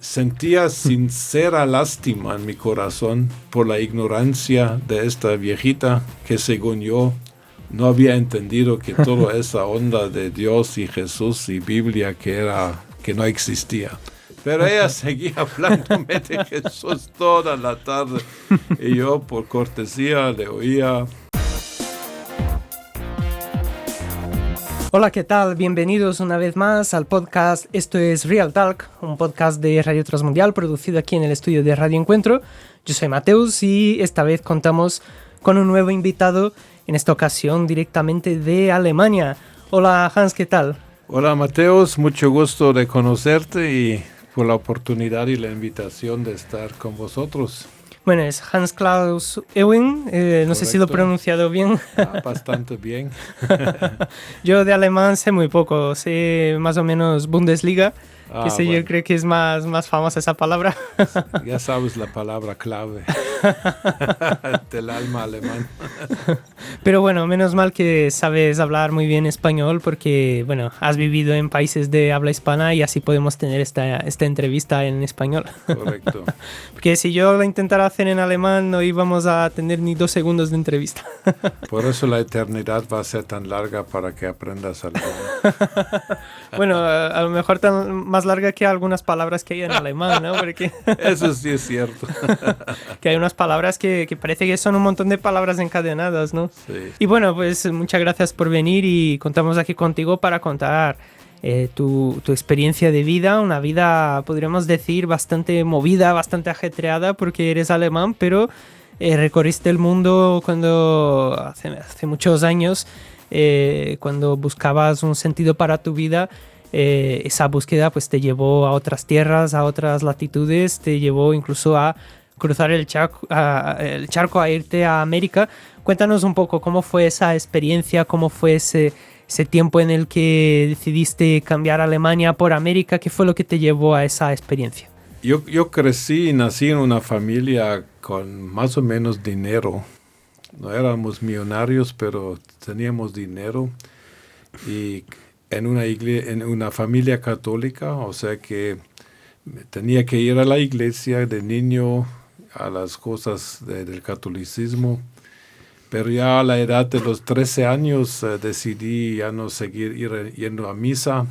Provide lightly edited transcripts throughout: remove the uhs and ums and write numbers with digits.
Sentía sincera lástima en mi corazón por la ignorancia de esta viejita que, según yo, no había entendido que toda esa onda de Dios y Jesús y Biblia que no existía. Pero ella seguía hablándome de Jesús toda la tarde y yo por cortesía le oía. Hola, ¿qué tal? Bienvenidos una vez más al podcast Esto es Real Talk, un podcast de Radio Transmundial producido aquí en el estudio de Radio Encuentro. Yo soy Mateus y esta vez contamos con un nuevo invitado, en esta ocasión directamente de Alemania. Hola Hans, ¿qué tal? Hola Mateus, mucho gusto de conocerte y por la oportunidad y la invitación de estar con vosotros. Bueno, es Hans Klaus Ewing, no sé si lo he pronunciado bien. Bastante bien. Yo de alemán sé muy poco, sé más o menos Bundesliga, bueno. Yo creo que es más famosa esa palabra. Ya sabes la palabra clave del alma alemán. Pero bueno, menos mal que sabes hablar muy bien español porque, bueno, has vivido en países de habla hispana y así podemos tener esta entrevista en español. Correcto. Porque si yo la intentara hacer en alemán no íbamos a tener ni 2 segundos de entrevista. Por eso la eternidad va a ser tan larga para que aprendas algo. Bueno, a lo mejor más larga que algunas palabras que hay en alemán, ¿no? Porque eso sí es cierto. Que hay unas palabras que parece que son un montón de palabras encadenadas, ¿no? Sí. Y bueno, pues muchas gracias por venir y contamos aquí contigo para contar tu experiencia de vida, una vida, podríamos decir, bastante movida, bastante ajetreada porque eres alemán, pero recorriste el mundo hace muchos años, cuando buscabas un sentido para tu vida. Esa búsqueda pues te llevó a otras tierras, a otras latitudes, te llevó incluso a cruzar el charco a irte a América. Cuéntanos un poco cómo fue esa experiencia, cómo fue ese tiempo en el que decidiste cambiar Alemania por América. ¿Qué fue lo que te llevó a esa experiencia? Yo crecí y nací en una familia con más o menos dinero. No éramos millonarios, pero teníamos dinero. Y en una familia católica, o sea que tenía que ir a la iglesia de niño a las cosas del catolicismo. Pero ya a la edad de los 13 años decidí ya no seguir yendo a misa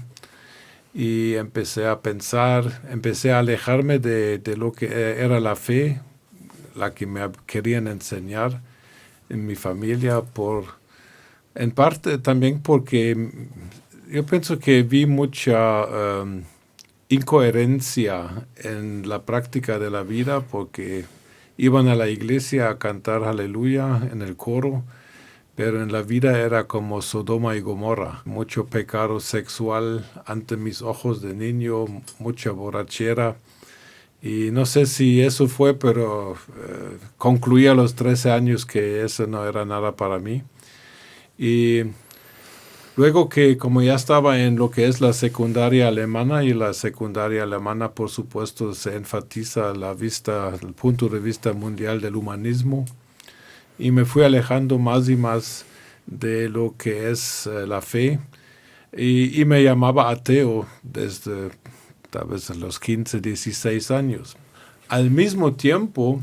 y empecé a pensar, empecé a alejarme de lo que era la fe, la que me querían enseñar en mi familia, en parte también porque yo pienso que vi mucha incoherencia en la práctica de la vida porque iban a la iglesia a cantar aleluya en el coro, pero en la vida era como Sodoma y Gomorra. Mucho pecado sexual ante mis ojos de niño, mucha borrachera. Y no sé si eso fue, pero concluí a los 13 años que eso no era nada para mí. Y luego que como ya estaba en lo que es la secundaria alemana, y la secundaria alemana por supuesto se enfatiza el punto de vista mundial del humanismo, y me fui alejando más y más de lo que es la fe, y me llamaba ateo desde tal vez los 15, 16 años. Al mismo tiempo,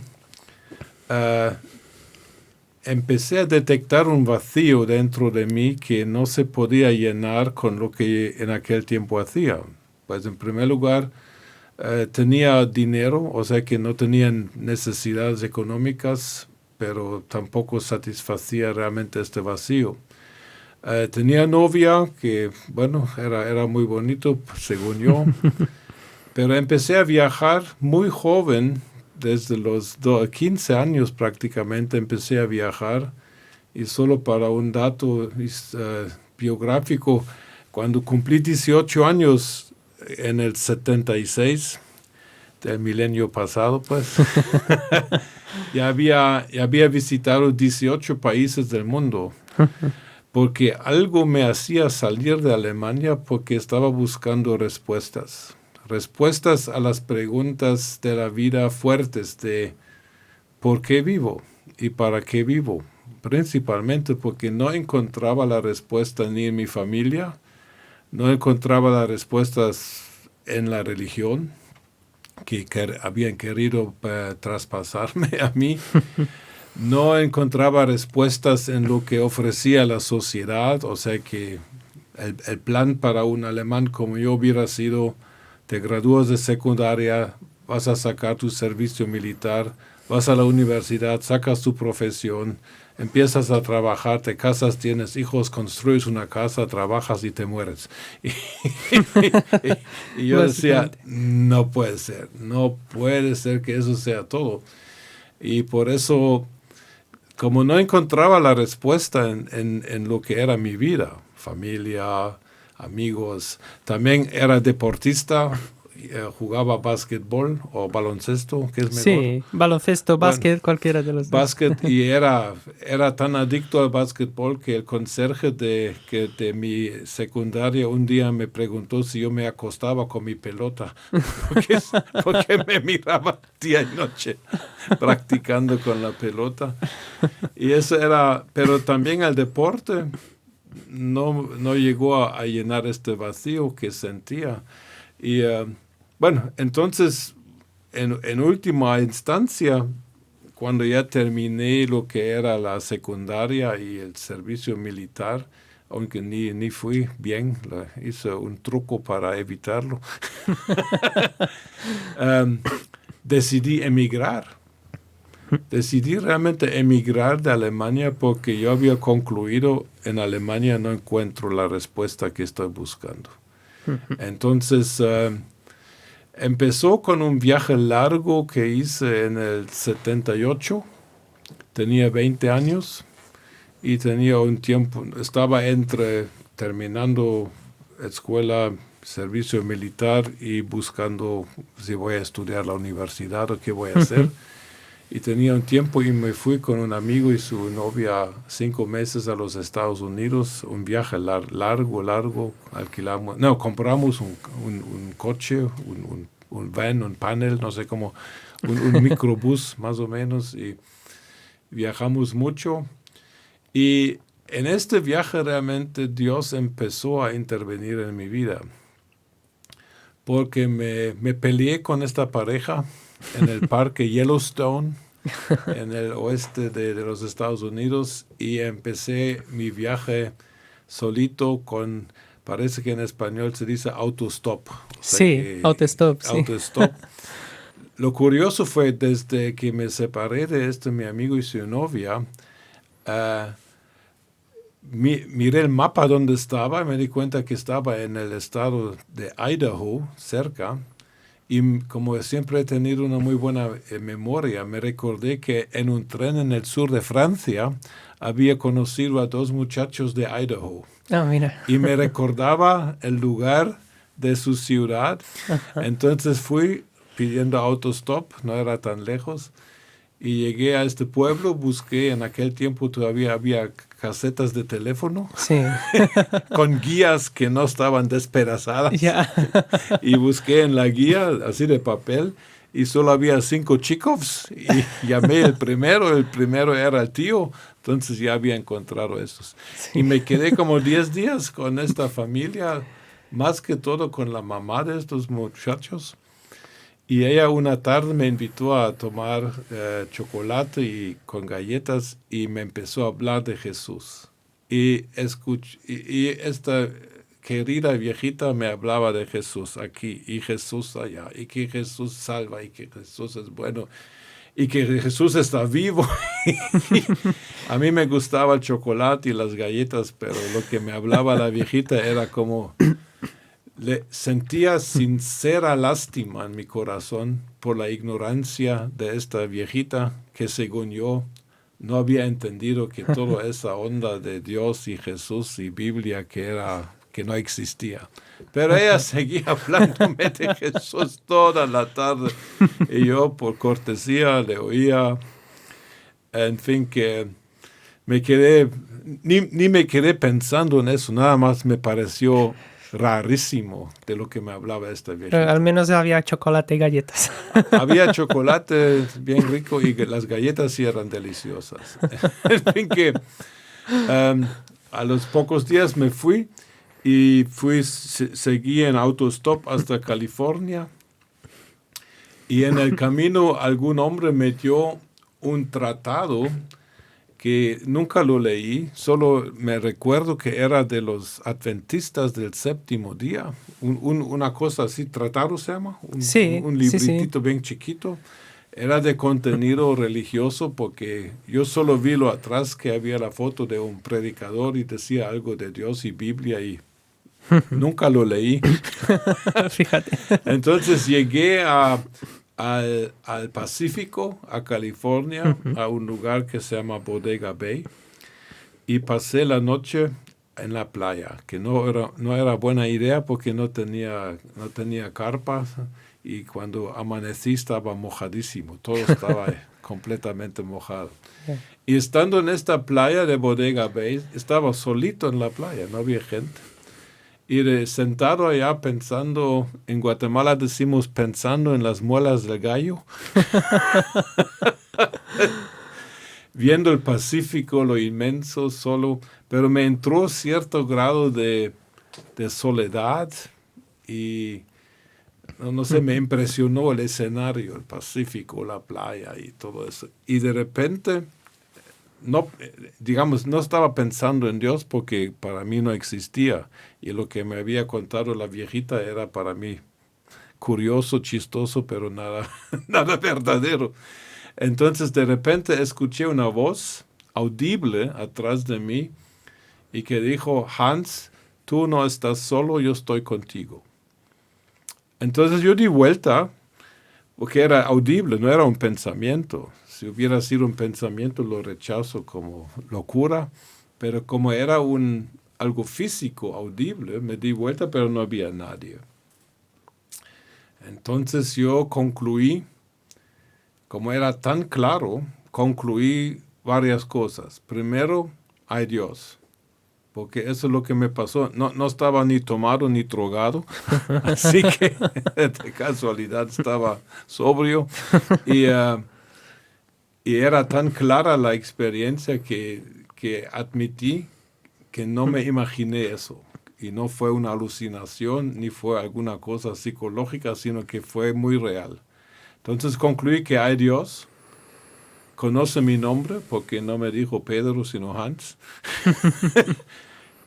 empecé a detectar un vacío dentro de mí que no se podía llenar con lo que en aquel tiempo hacía. Pues en primer lugar, tenía dinero, o sea que no tenía necesidades económicas, pero tampoco satisfacía realmente este vacío. Tenía novia que, bueno, era muy bonito, según yo, pero empecé a viajar muy joven. Desde los 15 años prácticamente empecé a viajar, y solo para un dato biográfico, cuando cumplí 18 años en el 76 del milenio pasado, pues, ya había visitado 18 países del mundo, porque algo me hacía salir de Alemania porque estaba buscando respuestas a las preguntas de la vida fuertes de ¿por qué vivo y para qué vivo? Principalmente porque no encontraba la respuesta ni en mi familia, no encontraba las respuestas en la religión, que habían querido traspasarme a mí. No encontraba respuestas en lo que ofrecía la sociedad, o sea que el plan para un alemán como yo hubiera sido: te gradúas de secundaria, vas a sacar tu servicio militar, vas a la universidad, sacas tu profesión, empiezas a trabajar, te casas, tienes hijos, construyes una casa, trabajas y te mueres. Y yo decía, no puede ser que eso sea todo. Y por eso, como no encontraba la respuesta en lo que era mi vida, familia, amigos, también era deportista, jugaba básquetbol o baloncesto, ¿qué es mejor? Sí, baloncesto, básquet, cualquiera de los dos. Básquet, y era tan adicto al básquetbol que el conserje de mi secundaria un día me preguntó si yo me acostaba con mi pelota, porque me miraba día y noche practicando con la pelota. Y eso era, pero también el deporte no llegó a llenar este vacío que sentía. Y bueno, entonces, en última instancia, cuando ya terminé lo que era la secundaria y el servicio militar, aunque ni fui bien, hice un truco para evitarlo, decidí emigrar. Decidí realmente emigrar de Alemania porque yo había concluido: en Alemania no encuentro la respuesta que estoy buscando. Entonces, empezó con un viaje largo que hice en el 78. Tenía 20 años y tenía un tiempo, estaba terminando escuela, servicio militar y buscando si voy a estudiar la universidad o qué voy a hacer. Y tenía un tiempo y me fui con un amigo y su novia 5 meses a los Estados Unidos, un viaje largo, compramos un coche, un van, un panel, no sé cómo, un microbús más o menos, y viajamos mucho. Y en este viaje realmente Dios empezó a intervenir en mi vida, porque me peleé con esta pareja en el parque Yellowstone, en el oeste de los Estados Unidos, y empecé mi viaje solito parece que en español se dice autostop. Sí, autostop. Autostop. Lo curioso fue, desde que me separé de mi amigo y su novia, miré el mapa donde estaba y me di cuenta que estaba en el estado de Idaho, cerca. Y como siempre he tenido una muy buena memoria, me recordé que en un tren en el sur de Francia había conocido a 2 muchachos de Idaho. Mira. Y me recordaba el lugar de su ciudad. Entonces fui pidiendo autostop, no era tan lejos. Y llegué a este pueblo, busqué, en aquel tiempo todavía había casetas de teléfono, sí. con guías que no estaban despedazadas. Yeah. Y busqué en la guía, así de papel, y solo había 5 Chekhovs. Y llamé el primero era el tío, entonces ya había encontrado esos. Sí. Y me quedé como 10 días con esta familia, más que todo con la mamá de estos muchachos. Y ella una tarde me invitó a tomar chocolate y con galletas y me empezó a hablar de Jesús. Y esta querida viejita me hablaba de Jesús aquí y Jesús allá, y que Jesús salva y que Jesús es bueno y que Jesús está vivo. A mí me gustaba el chocolate y las galletas, pero lo que me hablaba la viejita era como... sentía sincera lástima en mi corazón por la ignorancia de esta viejita que, según yo, no había entendido que toda esa onda de Dios y Jesús y Biblia que no existía. Pero ella seguía hablándome de Jesús toda la tarde y yo, por cortesía, le oía. En fin, que me quedé, ni me quedé pensando en eso, nada más me pareció rarísimo de lo que me hablaba esta viejita. Pero al menos había chocolate y galletas. Había chocolate bien rico y las galletas sí eran deliciosas. En fin, que a los pocos días me fui y seguí en autostop hasta California. Y en el camino algún hombre me dio un tratado que nunca lo leí, solo me recuerdo que era de los adventistas del séptimo día, una cosa así, tratado se llama, Sí, un sí, sí. libritito bien chiquito. Era de contenido religioso porque yo solo vi lo atrás que había la foto de un predicador y decía algo de Dios y Biblia y nunca lo leí. Fíjate. Entonces llegué al Pacífico, a California, a un lugar que se llama Bodega Bay y pasé la noche en la playa, que no era buena idea porque no tenía carpas y cuando amanecí estaba mojadísimo, todo estaba completamente mojado. Y estando en esta playa de Bodega Bay, estaba solito en la playa, no había gente. Y sentado allá pensando, en Guatemala decimos pensando en las muelas del gallo, viendo el Pacífico, lo inmenso, solo, pero me entró cierto grado de soledad y no sé, me impresionó el escenario, el Pacífico, la playa y todo eso. Y de repente, no, digamos, no estaba pensando en Dios porque para mí no existía. Y lo que me había contado la viejita era para mí curioso, chistoso, pero nada, nada verdadero. Entonces de repente escuché una voz audible atrás de mí y que dijo, Hans, tú no estás solo, yo estoy contigo. Entonces yo di vuelta, porque era audible, no era un pensamiento. Si hubiera sido un pensamiento lo rechazo como locura, pero como era algo físico, audible, me di vuelta, pero no había nadie. Entonces yo concluí, como era tan claro, concluí varias cosas. Primero, hay Dios, porque eso es lo que me pasó. No estaba ni tomado ni drogado, así que de casualidad estaba sobrio y era tan clara la experiencia que admití que no me imaginé eso. Y no fue una alucinación ni fue alguna cosa psicológica, sino que fue muy real. Entonces concluí que hay Dios, conoce mi nombre porque no me dijo Pedro sino Hans.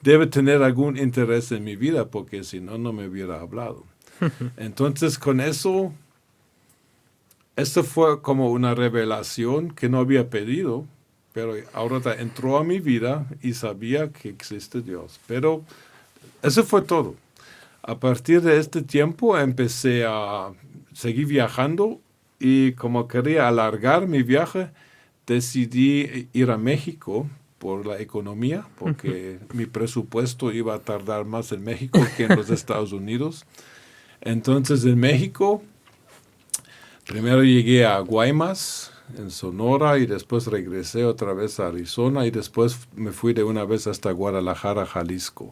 Debe tener algún interés en mi vida porque si no, no me hubiera hablado. Entonces con eso, esto fue como una revelación que no había pedido, pero ahora entró a mi vida y sabía que existe Dios. Pero eso fue todo. A partir de este tiempo empecé a seguir viajando y como quería alargar mi viaje, decidí ir a México por la economía, porque mi presupuesto iba a tardar más en México que en los Estados Unidos. Entonces en México, primero llegué a Guaymas, en Sonora, y después regresé otra vez a Arizona, y después me fui de una vez hasta Guadalajara, Jalisco.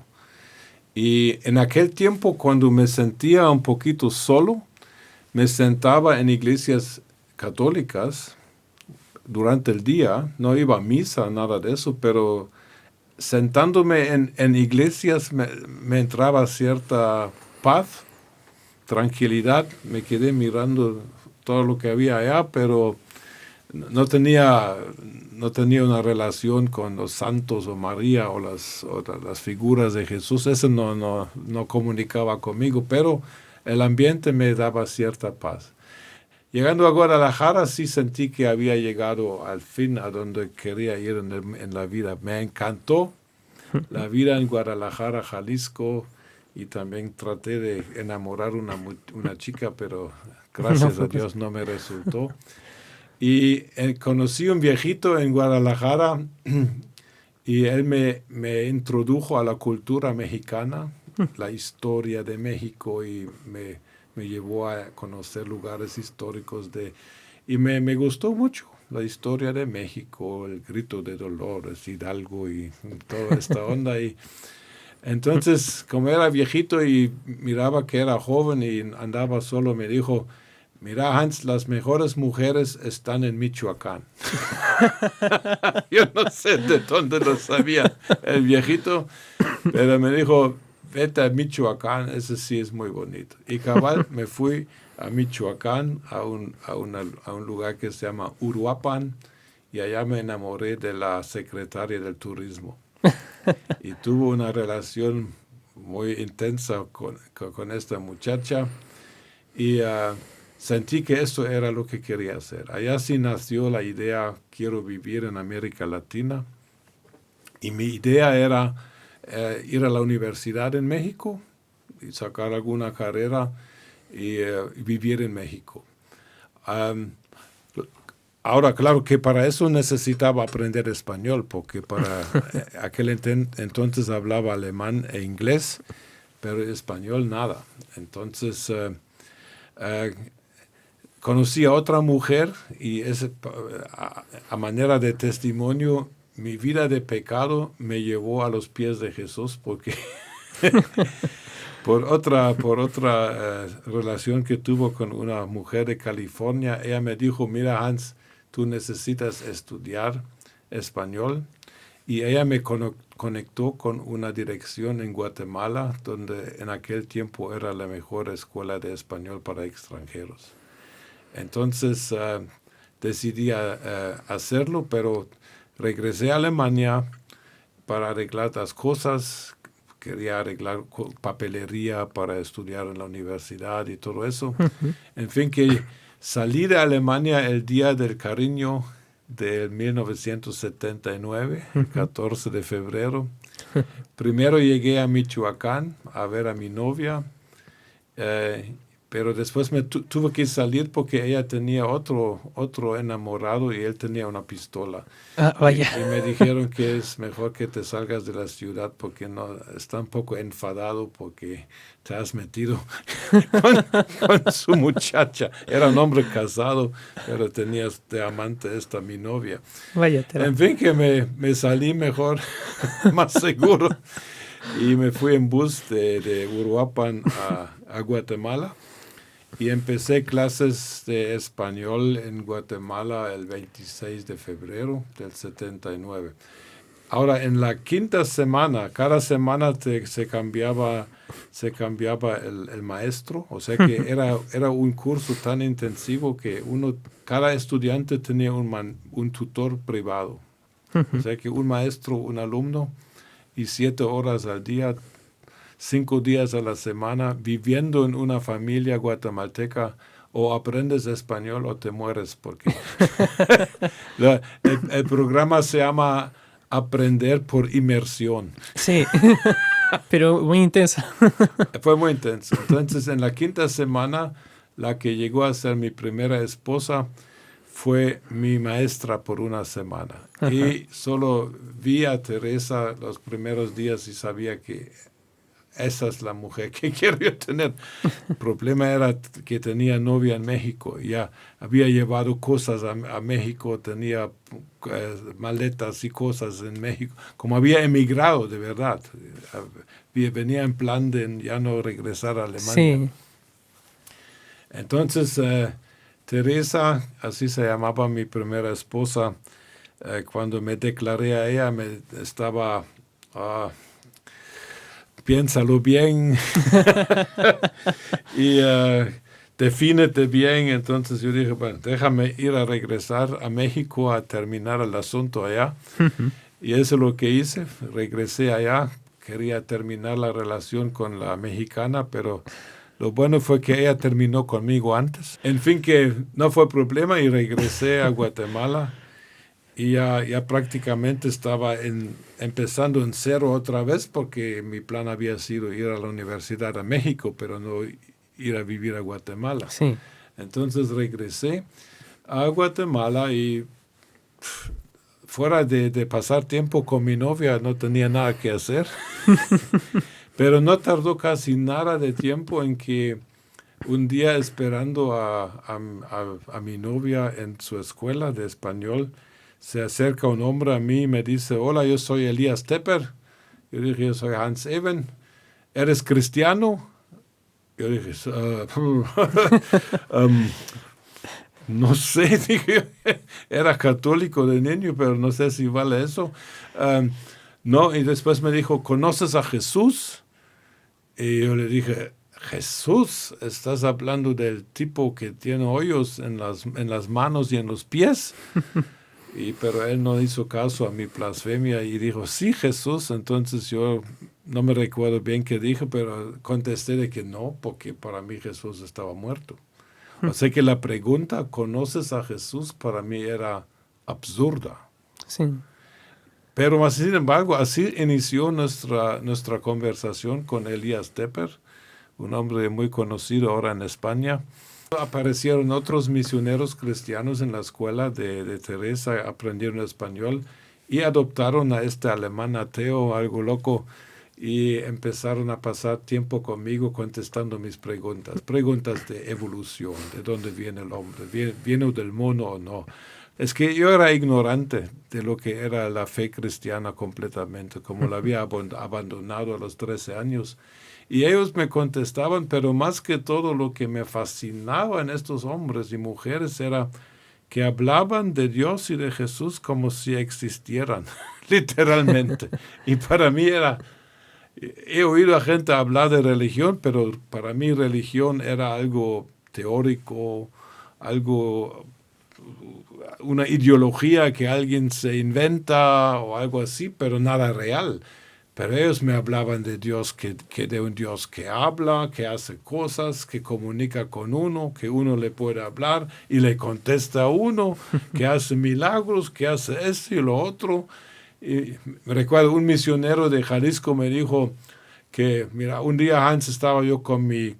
Y en aquel tiempo, cuando me sentía un poquito solo, me sentaba en iglesias católicas durante el día, no iba a misa, nada de eso, pero sentándome en iglesias me entraba cierta paz, tranquilidad, me quedé mirando todo lo que había allá, pero no tenía una relación con los santos o María o las figuras de Jesús, eso no comunicaba conmigo, pero el ambiente me daba cierta paz. Llegando a Guadalajara sí sentí que había llegado al fin a donde quería ir en la vida. Me encantó la vida en Guadalajara, Jalisco, y también traté de enamorar una chica, pero gracias a Dios no me resultó. Y conocí un viejito en Guadalajara y él me introdujo a la cultura mexicana, la historia de México, y me llevó a conocer lugares históricos y me gustó mucho la historia de México, el grito de Dolores, Hidalgo y toda esta onda. Y entonces, como era viejito y miraba que era joven y andaba solo, me dijo, mira Hans, las mejores mujeres están en Michoacán. Yo no sé de dónde lo sabía el viejito, pero me dijo, vete a Michoacán, ese sí es muy bonito. Y cabal, me fui a Michoacán, a un lugar que se llama Uruapan, y allá me enamoré de la secretaria del turismo. Y tuve una relación muy intensa con esta muchacha, y sentí que esto era lo que quería hacer. Allá sí nació la idea, quiero vivir en América Latina, y mi idea era ir a la universidad en México y sacar alguna carrera y vivir en México. Ahora, claro que para eso necesitaba aprender español, porque para aquel entonces hablaba alemán e inglés, pero español nada. Entonces conocí a otra mujer y a manera de testimonio, mi vida de pecado me llevó a los pies de Jesús, porque por otra relación que tuvo con una mujer de California, ella me dijo, mira Hans, tú necesitas estudiar español, y ella me conectó con una dirección en Guatemala, donde en aquel tiempo era la mejor escuela de español para extranjeros. Entonces decidí hacerlo, pero regresé a Alemania para arreglar las cosas. Quería arreglar papelería para estudiar en la universidad y todo eso. En fin, que salí de Alemania el Día del Cariño de 1979, el 14 de febrero. Primero llegué a Michoacán a ver a mi novia, pero después me tuve que salir porque ella tenía otro enamorado y él tenía una pistola. Vaya. Y me dijeron que es mejor que te salgas de la ciudad porque no, está un poco enfadado porque te has metido con su muchacha. Era un hombre casado, pero tenía de amante mi novia. Vaya. En fin, que me salí mejor, más seguro, y me fui en bus de Uruapan a Guatemala. Y empecé clases de español en Guatemala el 26 de febrero del 79. Ahora, en la quinta semana, cada semana se cambiaba el maestro. O sea que era un curso tan intensivo que cada estudiante tenía un tutor privado. O sea que un maestro, un alumno, y 7 horas al día, 5 días a la semana, viviendo en una familia guatemalteca, o aprendes español o te mueres, porque el programa se llama Aprender por Inmersión. Sí, pero muy intensa. Fue muy intenso. Entonces, en la quinta semana, la que llegó a ser mi primera esposa fue mi maestra por una semana. Ajá. Y solo vi a Teresa los primeros días y sabía que esa es la mujer que quiero yo tener. El problema era que tenía novia en México. Ya había llevado cosas a México, tenía maletas y cosas en México. Como había emigrado de verdad. Venía en plan de ya no regresar a Alemania. Sí. Entonces, Teresa, así se llamaba mi primera esposa, cuando me declaré a ella, me estaba... piénsalo bien y defínete bien. Entonces yo dije, bueno, déjame ir a regresar a México a terminar el asunto allá. Uh-huh. Y eso es lo que hice. Regresé allá, quería terminar la relación con la mexicana, pero lo bueno fue que ella terminó conmigo antes. En fin, que no fue problema y regresé a Guatemala. Y ya prácticamente estaba empezando en cero otra vez, porque mi plan había sido ir a la universidad a México, pero no ir a vivir a Guatemala. Sí. Entonces regresé a Guatemala y fuera de pasar tiempo con mi novia no tenía nada que hacer. Pero no tardó casi nada de tiempo en que un día, esperando a mi novia en su escuela de español, se acerca un hombre a mí y me dice, hola, yo soy Elías Tepper. Yo dije, yo soy Hans Even. ¿Eres cristiano? Yo dije, no sé, dije, era católico de niño, pero no sé si vale eso. No, y después me dijo, ¿conoces a Jesús? Y yo le dije, Jesús, estás hablando del tipo que tiene hoyos en las manos y en los pies. Pero él no hizo caso a mi blasfemia y dijo, sí, Jesús. Entonces yo no me recuerdo bien qué dije, pero contesté de que no, porque para mí Jesús estaba muerto. O sea que la pregunta, ¿conoces a Jesús? Para mí era absurda. Sí. Pero sin embargo, así inició nuestra conversación con Elias Tepper, un hombre muy conocido ahora en España. Aparecieron otros misioneros cristianos en la escuela de Teresa, aprendieron español y adoptaron a este alemán ateo, algo loco, y empezaron a pasar tiempo conmigo contestando mis preguntas de evolución, de dónde viene el hombre, viene del mono o no. Es que yo era ignorante de lo que era la fe cristiana completamente, como la había abandonado a los 13 años. Y ellos me contestaban, pero más que todo lo que me fascinaba en estos hombres y mujeres era que hablaban de Dios y de Jesús como si existieran, literalmente. Y para mí he oído a gente hablar de religión, pero para mí religión era algo teórico, una ideología que alguien se inventa o algo así, pero nada real. Pero ellos me hablaban de Dios, de un Dios que habla, que hace cosas, que comunica con uno, que uno le puede hablar y le contesta a uno, que hace milagros, que hace esto y lo otro. Y me recuerdo, un misionero de Jalisco me dijo que, mira, un día Hans estaba yo con mi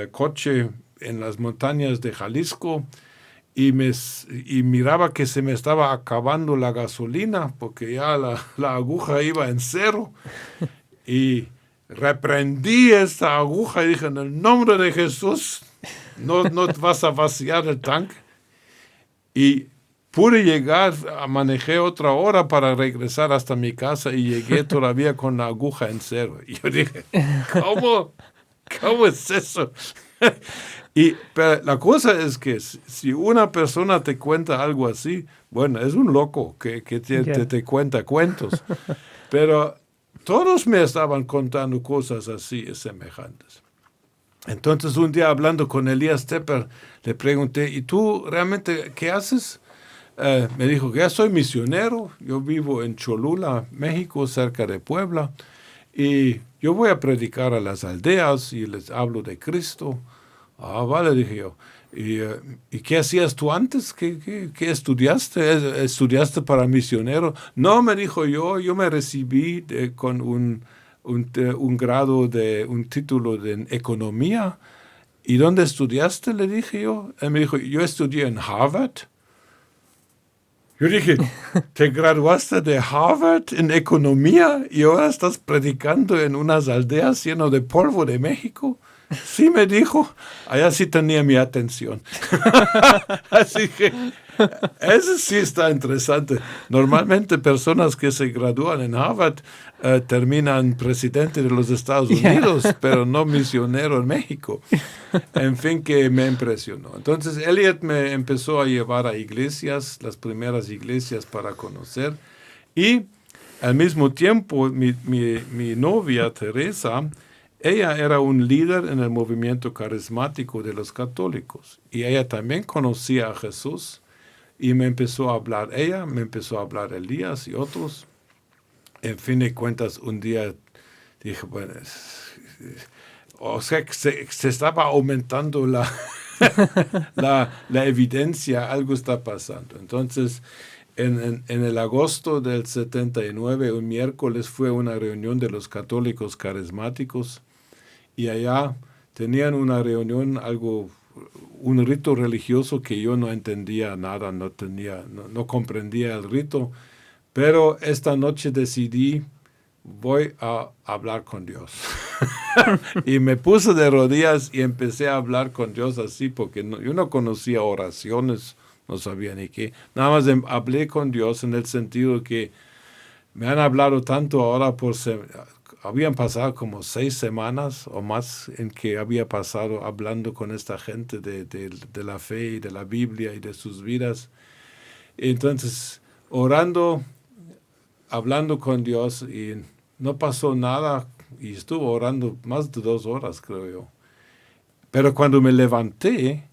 coche en las montañas de Jalisco y miraba que se me estaba acabando la gasolina porque ya la aguja iba en cero y reprendí esta aguja y dije, en el nombre de Jesús, no vas a vaciar el tanque. Y pude llegar, manejé otra hora para regresar hasta mi casa y llegué todavía con la aguja en cero. Y yo dije, ¿cómo es eso? Pero la cosa es que si una persona te cuenta algo así, bueno, es un loco que te cuenta cuentos. Pero todos me estaban contando cosas así semejantes. Entonces un día hablando con Elias Tepper, le pregunté, ¿y tú realmente qué haces? Me dijo que ya soy misionero, yo vivo en Cholula, México, cerca de Puebla, y yo voy a predicar a las aldeas y les hablo de Cristo. Ah, vale, dije yo. ¿Y qué hacías tú antes? ¿Qué estudiaste? ¿Estudiaste para misionero? No, me dijo yo me recibí con un grado un título de economía. ¿Y dónde estudiaste? Le dije yo. Él me dijo, yo estudié en Harvard. Yo dije, ¿te graduaste de Harvard en economía y ahora estás predicando en unas aldeas llenas de polvo de México? Sí, me dijo. Allá sí tenía mi atención. Así que eso sí está interesante. Normalmente personas que se gradúan en Harvard terminan presidente de los Estados Unidos, pero no misionero en México. En fin, que me impresionó. Entonces, Elliot me empezó a llevar a iglesias, las primeras iglesias para conocer. Y al mismo tiempo, mi novia, Teresa, ella era un líder en el movimiento carismático de los católicos. Y ella también conocía a Jesús. Y me empezó a hablar Elías y otros. En fin de cuentas, un día dije, bueno, o sea, que se estaba aumentando la evidencia, algo está pasando. Entonces, en el agosto del 79, un miércoles, fue una reunión de los católicos carismáticos y allá tenían una reunión, un rito religioso que yo no entendía nada, no comprendía el rito, pero esta noche decidí, voy a hablar con Dios. Y me puse de rodillas y empecé a hablar con Dios así, porque yo no conocía oraciones, no sabía ni qué. Nada más hablé con Dios en el sentido que me han hablado tanto ahora habían pasado como 6 semanas o más en que había pasado hablando con esta gente de la fe y de la Biblia y de sus vidas. Entonces, orando, hablando con Dios y no pasó nada, y estuvo orando más de 2 horas, creo yo. Pero cuando me levanté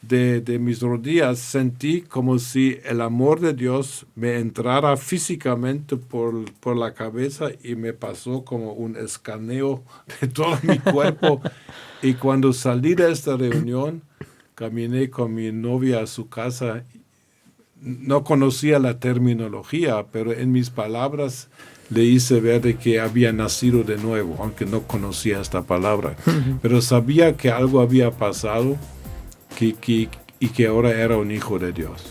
de mis rodillas, sentí como si el amor de Dios me entrara físicamente por la cabeza y me pasó como un escaneo de todo mi cuerpo. Y cuando salí de esta reunión, caminé con mi novia a su casa. No conocía la terminología, pero en mis palabras le hice ver de que había nacido de nuevo, aunque no conocía esta palabra. Pero sabía que algo había pasado y que ahora era un hijo de Dios.